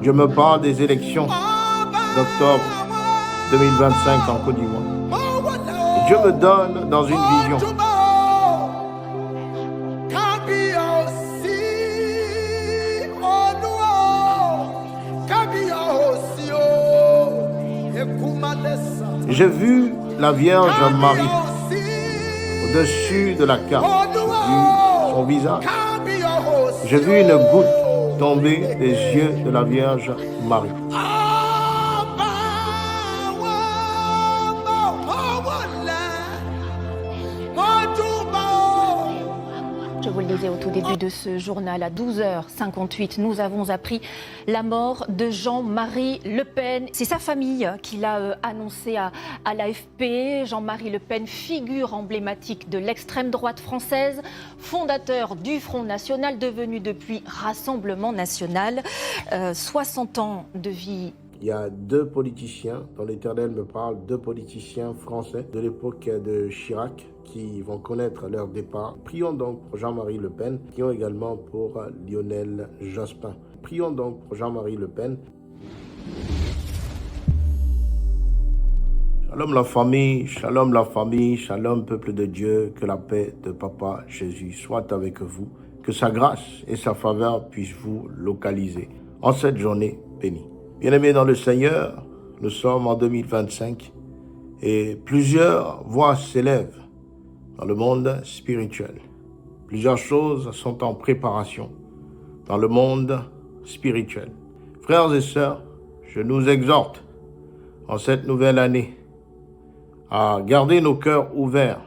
Je me parle des élections d'octobre 2025 en Côte d'Ivoire. Et Dieu me donne dans une vision j'ai vu la Vierge Marie au-dessus de la carte. J'ai vu son visage. J'ai vu une goutte tomber des yeux de la Vierge Marie. Je vous le disais au tout début de ce journal, à 12h58, nous avons appris la mort de Jean-Marie Le Pen. C'est sa famille qui l'a annoncé à l'AFP. Jean-Marie Le Pen, figure emblématique de l'extrême droite française, fondateur du Front National, devenu depuis Rassemblement National. 60 ans de vie. Il y a deux politiciens, dont l'Éternel me parle, deux politiciens français de l'époque de Chirac qui vont connaître leur départ. Prions donc pour Jean-Marie Le Pen, prions également pour Lionel Jospin. Prions donc pour Jean-Marie Le Pen. Shalom la famille, shalom peuple de Dieu, que la paix de Papa Jésus soit avec vous, que sa grâce et sa faveur puissent vous localiser en cette journée bénie. Bien-aimés dans le Seigneur, nous sommes en 2025 et plusieurs voix s'élèvent dans le monde spirituel. Plusieurs choses sont en préparation dans le monde spirituel. Frères et sœurs, je nous exhorte en cette nouvelle année à garder nos cœurs ouverts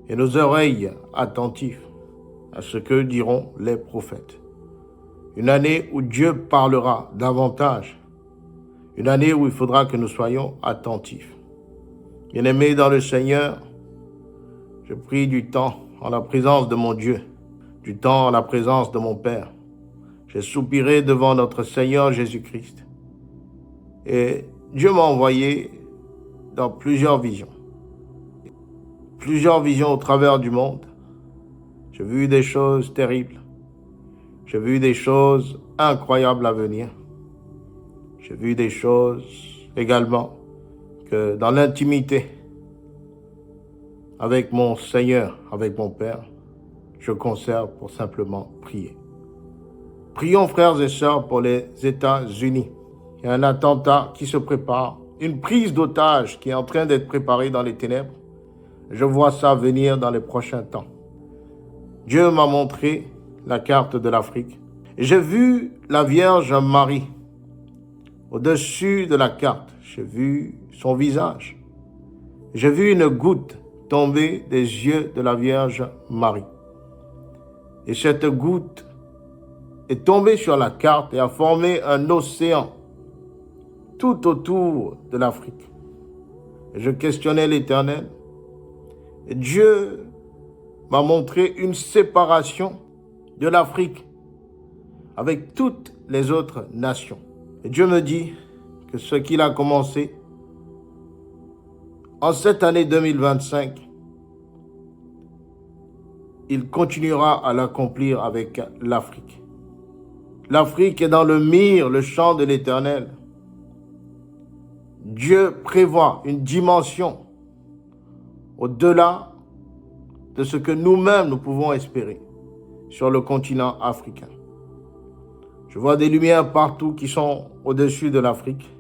et nos oreilles attentives à ce que diront les prophètes. Une année où Dieu parlera davantage. Une année où il faudra que nous soyons attentifs. Bien-aimés dans le Seigneur, je prie du temps en la présence de mon Dieu, du temps en la présence de mon Père. J'ai soupiré devant notre Seigneur Jésus-Christ. Et Dieu m'a envoyé dans plusieurs visions. Plusieurs visions au travers du monde. J'ai vu des choses terribles. J'ai vu des choses incroyables à venir. J'ai vu des choses également que dans l'intimité, avec mon Seigneur, avec mon Père, je conserve pour simplement prier. Prions, frères et sœurs, pour les États-Unis. Il y a un attentat qui se prépare, une prise d'otage qui est en train d'être préparée dans les ténèbres. Je vois ça venir dans les prochains temps. Dieu m'a montré la carte de l'Afrique. J'ai vu la Vierge Marie au-dessus de la carte. J'ai vu son visage. J'ai vu une goutte tomber des yeux de la Vierge Marie. Et cette goutte est tombée sur la carte et a formé un océan tout autour de l'Afrique. Je questionnais l'Éternel. Et Dieu m'a montré une séparation de l'Afrique avec toutes les autres nations. Et Dieu me dit que ce qu'il a commencé en cette année 2025, il continuera à l'accomplir avec l'Afrique. L'Afrique est dans le mire, le champ de l'Éternel. Dieu prévoit une dimension au-delà de ce que nous-mêmes nous pouvons espérer sur le continent africain. Je vois des lumières partout qui sont au-dessus de l'Afrique.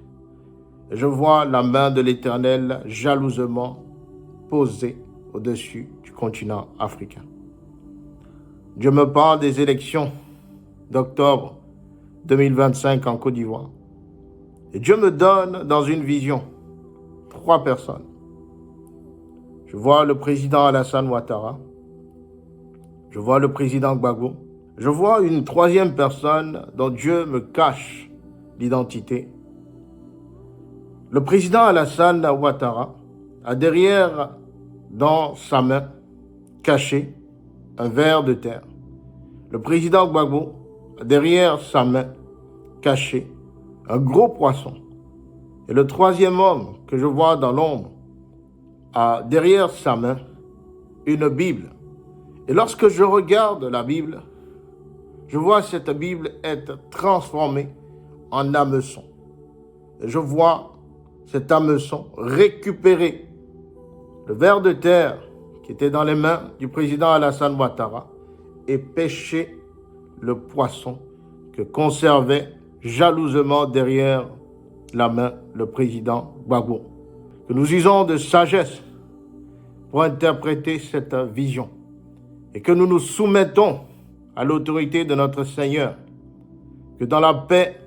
Et je vois la main de l'Éternel jalousement posée au-dessus du continent africain. Dieu me parle des élections d'octobre 2025 en Côte d'Ivoire. Et Dieu me donne dans une vision 3 personnes. Je vois le président Alassane Ouattara. Je vois le président Gbagbo. Je vois une 3e personne dont Dieu me cache l'identité. Le président Alassane Ouattara a derrière dans sa main cachée un ver de terre. Le président Gbagbo a derrière sa main cachée un gros poisson. Et le 3e homme que je vois dans l'ombre a derrière sa main une Bible. Et lorsque je regarde la Bible, je vois cette Bible être transformée en hameçon. Et je vois cet hameçon récupérer le ver de terre qui était dans les mains du président Alassane Ouattara et pêcher le poisson que conservait jalousement derrière la main le président Gbagbo. Que nous usons de sagesse pour interpréter cette vision et que nous nous soumettons à l'autorité de notre Seigneur, que dans la paix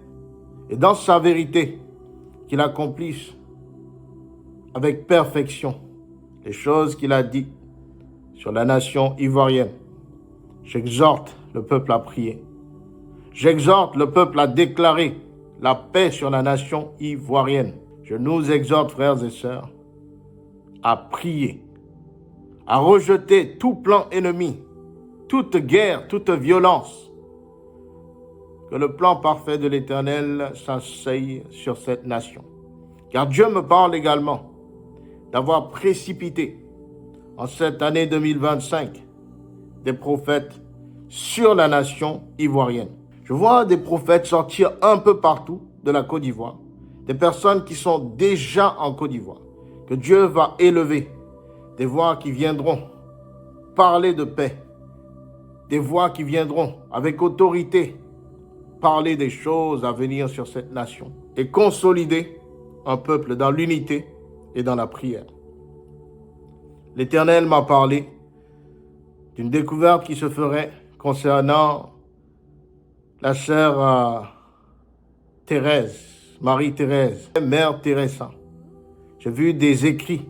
et dans sa vérité, qu'il accomplisse avec perfection les choses qu'il a dites sur la nation ivoirienne. J'exhorte le peuple à prier. J'exhorte le peuple à déclarer la paix sur la nation ivoirienne. Je nous exhorte, frères et sœurs, à prier, à rejeter tout plan ennemi, toute guerre, toute violence. Que le plan parfait de l'Éternel s'asseye sur cette nation. Car Dieu me parle également d'avoir précipité en cette année 2025 des prophètes sur la nation ivoirienne. Je vois des prophètes sortir un peu partout de la Côte d'Ivoire, des personnes qui sont déjà en Côte d'Ivoire, que Dieu va élever, des voix qui viendront parler de paix, des voix qui viendront avec autorité parler des choses à venir sur cette nation et consolider un peuple dans l'unité et dans la prière. L'Éternel m'a parlé d'une découverte qui se ferait concernant la sœur Thérèse, Marie-Thérèse, Mère Teresa. J'ai vu des écrits,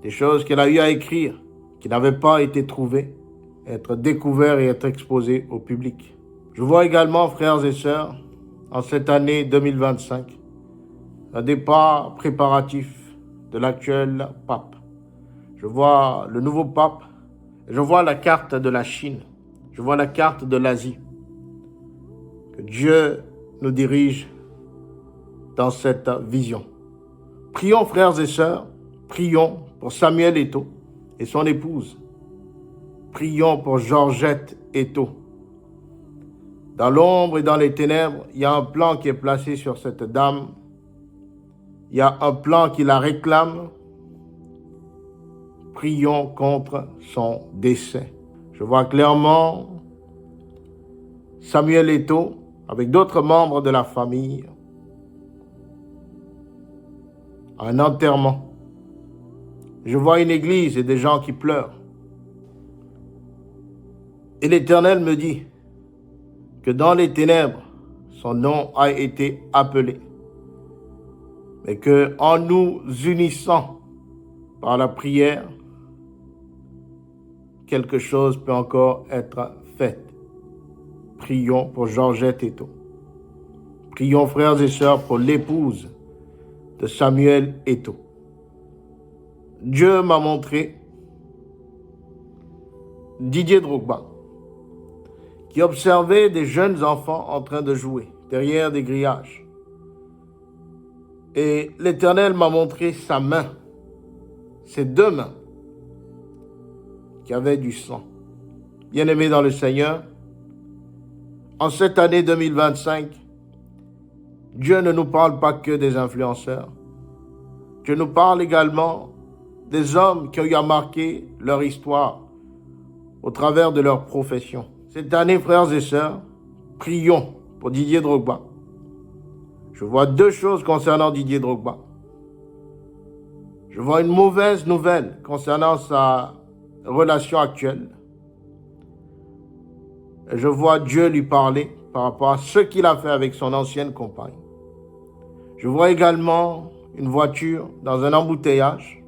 des choses qu'elle a eu à écrire, qui n'avaient pas été trouvées, être découvertes et être exposées au public. Je vois également, frères et sœurs, en cette année 2025, un départ préparatif de l'actuel pape. Je vois le nouveau pape, je vois la carte de la Chine, je vois la carte de l'Asie. Que Dieu nous dirige dans cette vision. Prions, frères et sœurs, prions pour Samuel Eto'o et son épouse. Prions pour Georgette Eto'o. Dans l'ombre et dans les ténèbres, il y a un plan qui est placé sur cette dame. Il y a un plan qui la réclame. Prions contre son décès. Je vois clairement Samuel Eto'o avec d'autres membres de la famille à un enterrement. Je vois une église et des gens qui pleurent. Et l'Éternel me dit que dans les ténèbres, son nom a été appelé. Mais que en nous unissant par la prière, quelque chose peut encore être fait. Prions pour Georgette Eto'o. Prions, frères et sœurs, pour l'épouse de Samuel Eto'o. Dieu m'a montré Didier Drogba, qui observait des jeunes enfants en train de jouer derrière des grillages. Et l'Éternel m'a montré sa main, ses deux mains, qui avaient du sang. Bien-aimés dans le Seigneur, en cette année 2025, Dieu ne nous parle pas que des influenceurs. Dieu nous parle également des hommes qui ont eu à marquer leur histoire au travers de leur profession. Cette année, frères et sœurs, prions pour Didier Drogba. Je vois deux choses concernant Didier Drogba. Je vois une mauvaise nouvelle concernant sa relation actuelle. Et je vois Dieu lui parler par rapport à ce qu'il a fait avec son ancienne compagne. Je vois également une voiture dans un embouteillage.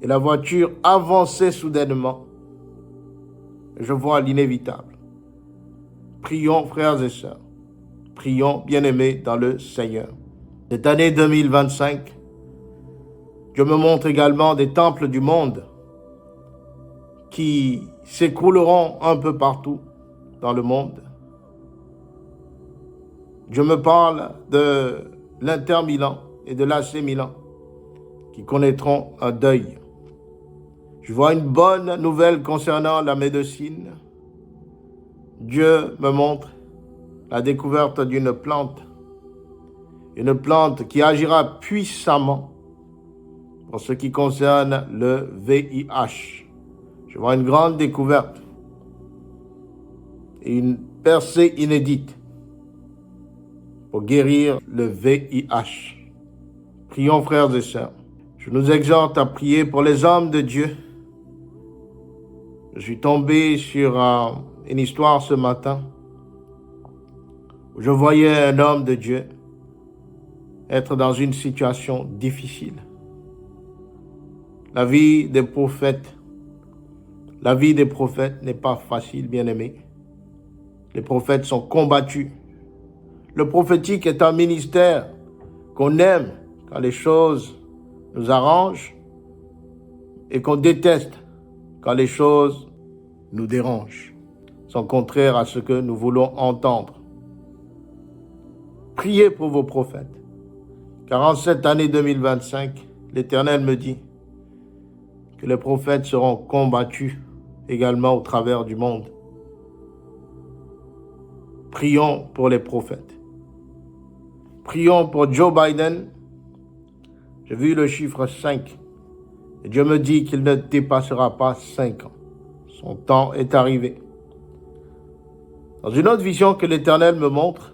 Et la voiture avançait soudainement. Je vois l'inévitable. Prions, frères et sœurs. Prions, bien-aimés dans le Seigneur. Cette année 2025, Dieu me montre également des temples du monde qui s'écrouleront un peu partout dans le monde. Dieu me parle de l'Inter Milan et de l'AC Milan qui connaîtront un deuil. Je vois une bonne nouvelle concernant la médecine. Dieu me montre la découverte d'une plante. Une plante qui agira puissamment pour ce qui concerne le VIH. Je vois une grande découverte et une percée inédite pour guérir le VIH. Prions, frères et sœurs. Je nous exhorte à prier pour les hommes de Dieu. Je suis tombé sur une histoire ce matin où je voyais un homme de Dieu être dans une situation difficile. La vie des prophètes n'est pas facile, bien-aimés. Les prophètes sont combattus. Le prophétique est un ministère qu'on aime quand les choses nous arrangent et qu'on déteste quand les choses nous dérangent, sont contraires à ce que nous voulons entendre. Priez pour vos prophètes, car en cette année 2025, l'Éternel me dit que les prophètes seront combattus également au travers du monde. Prions pour les prophètes. Prions pour Joe Biden. J'ai vu le chiffre 5. Et Dieu me dit qu'il ne dépassera pas 5 ans. Son temps est arrivé. Dans une autre vision que l'Éternel me montre,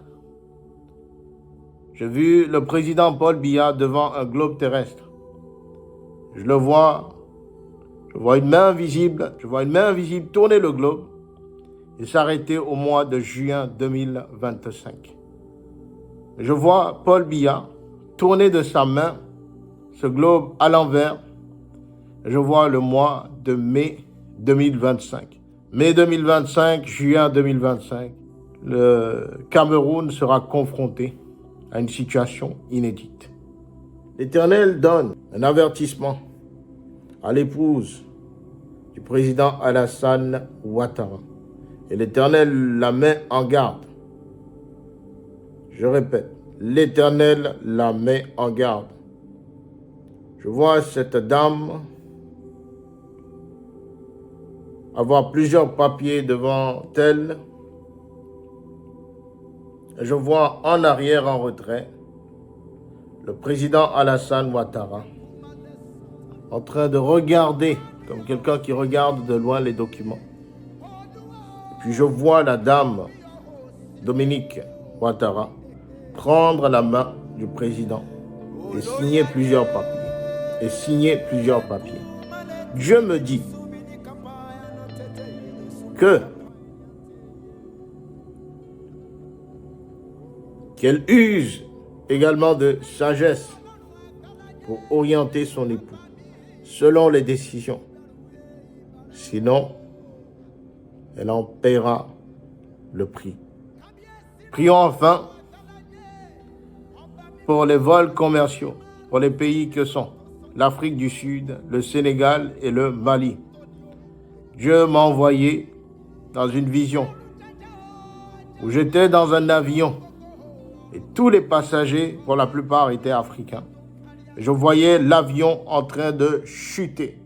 j'ai vu le président Paul Biya devant un globe terrestre. Je le vois, je vois une main invisible tourner le globe et s'arrêter au mois de juin 2025. Je vois Paul Biya tourner de sa main ce globe à l'envers. Je vois le mois de mai 2025. Mai 2025, juin 2025, le Cameroun sera confronté à une situation inédite. L'Éternel donne un avertissement à l'épouse du président Alassane Ouattara. Et l'Éternel la met en garde. Je répète, l'Éternel la met en garde. Je vois cette dame avoir plusieurs papiers devant elle. Je vois en arrière, en retrait, le président Alassane Ouattara en train de regarder, comme quelqu'un qui regarde de loin les documents. Et puis je vois la dame Dominique Ouattara prendre la main du président et signer plusieurs papiers. Dieu me dit qu'elle use également de sagesse pour orienter son époux selon les décisions. Sinon, elle en paiera le prix. Prions enfin pour les vols commerciaux, pour les pays que sont l'Afrique du Sud, le Sénégal et le Mali. Dieu m'a envoyé dans une vision où j'étais dans un avion et tous les passagers, pour la plupart, étaient africains. Je voyais l'avion en train de chuter.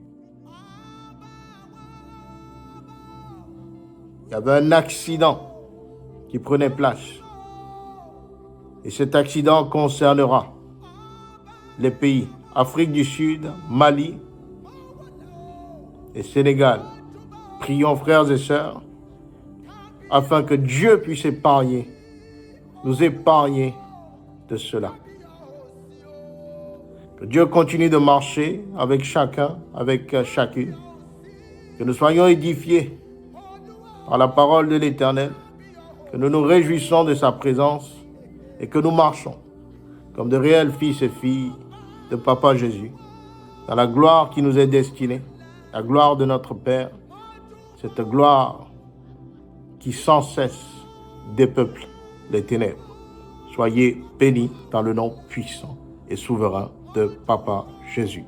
Il y avait un accident qui prenait place. Et cet accident concernera les pays Afrique du Sud, Mali et Sénégal. Prions, frères et sœurs, afin que Dieu puisse nous épargner de cela. Que Dieu continue de marcher avec chacun, avec chacune. Que nous soyons édifiés par la parole de l'Éternel, que nous nous réjouissons de sa présence et que nous marchons comme de réels fils et filles de Papa Jésus, dans la gloire qui nous est destinée, la gloire de notre Père, cette gloire qui sans cesse dépeuple les ténèbres. Soyez bénis dans le nom puissant et souverain de Papa Jésus.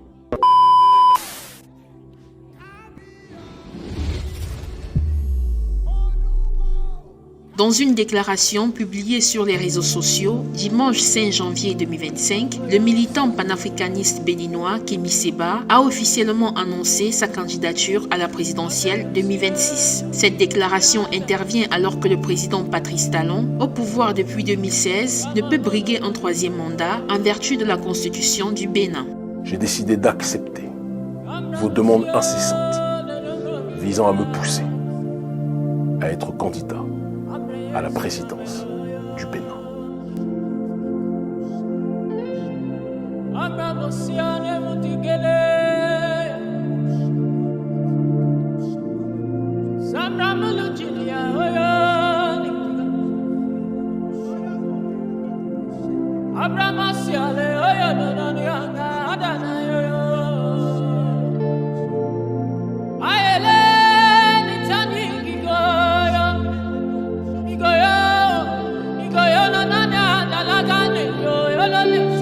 Dans une déclaration publiée sur les réseaux sociaux, dimanche 5 janvier 2025, le militant panafricaniste béninois Kémy Séba a officiellement annoncé sa candidature à la présidentielle 2026. Cette déclaration intervient alors que le président Patrice Talon, au pouvoir depuis 2016, ne peut briguer un troisième mandat en vertu de la constitution du Bénin. J'ai décidé d'accepter vos demandes incessantes visant à me pousser à être candidat à la présidence du Bénin. Yo